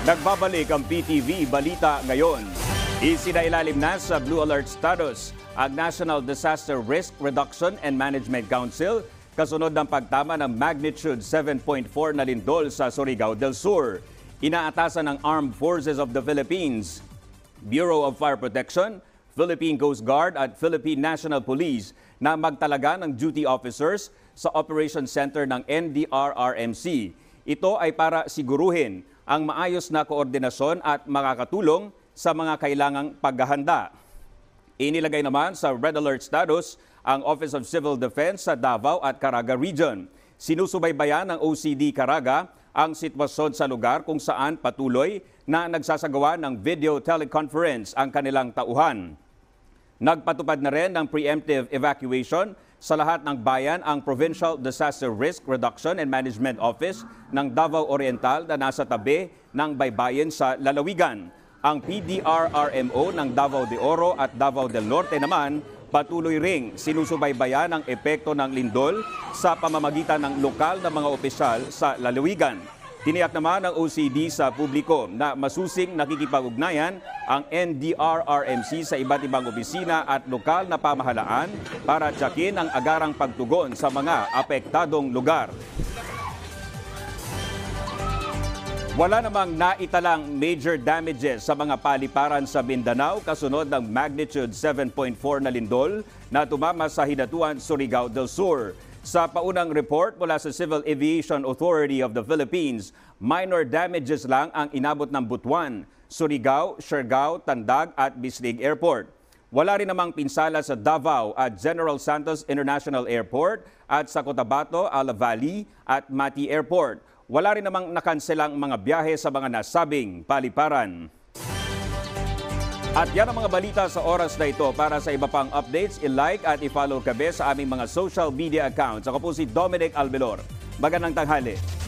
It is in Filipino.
Nagbabalik ang PTV Balita ngayon. Isinailalim na sa Blue Alert status ang National Disaster Risk Reduction and Management Council kasunod ng pagtama ng magnitude 7.4 na lindol sa Surigao del Sur. Inaatasan ng Armed Forces of the Philippines, Bureau of Fire Protection, Philippine Coast Guard at Philippine National Police na magtalaga ng duty officers sa Operation Center ng NDRRMC. Ito ay para siguruhin ang maayos na koordinasyon at makakatulong sa mga kailangang paghahanda. Inilagay naman sa Red Alert status ang Office of Civil Defense sa Davao at Caraga Region. Sinusubaybayan ng OCD Caraga ang sitwasyon sa lugar kung saan patuloy na nagsasagawa ng video teleconference ang kanilang tauhan. Nagpatupad na rin ng preemptive evacuation sa lahat ng bayan ang Provincial Disaster Risk Reduction and Management Office ng Davao Oriental na nasa tabi ng baybayin sa lalawigan. Ang PDRRMO ng Davao de Oro at Davao del Norte naman patuloy ring sinusubaybayan ang epekto ng lindol sa pamamagitan ng lokal na mga opisyal sa lalawigan. Tiniyak naman ng OCD sa publiko na masusing nakikipag-ugnayan ang NDRRMC sa iba't ibang opisina at lokal na pamahalaan para tiyakin ang agarang pagtugon sa mga apektadong lugar. Wala namang naitalang major damages sa mga paliparan sa Mindanao kasunod ng magnitude 7.4 na lindol na tumama sa Hinatuan, Surigao del Sur. Sa paunang report mula sa Civil Aviation Authority of the Philippines, minor damages lang ang inabot ng Butuan, Surigao, Siargao, Tandag at Bislig Airport. Wala rin namang pinsala sa Davao at General Santos International Airport at sa Cotabato, Alavali at Mati Airport. Wala rin namang nakanselang mga biyahe sa mga nasabing paliparan. At yan ang mga balita sa oras na ito. Para sa iba pang updates, i-like at i-follow kabe sa aming mga social media accounts. Ako po si Dominic Albelor. Magandang tanghali.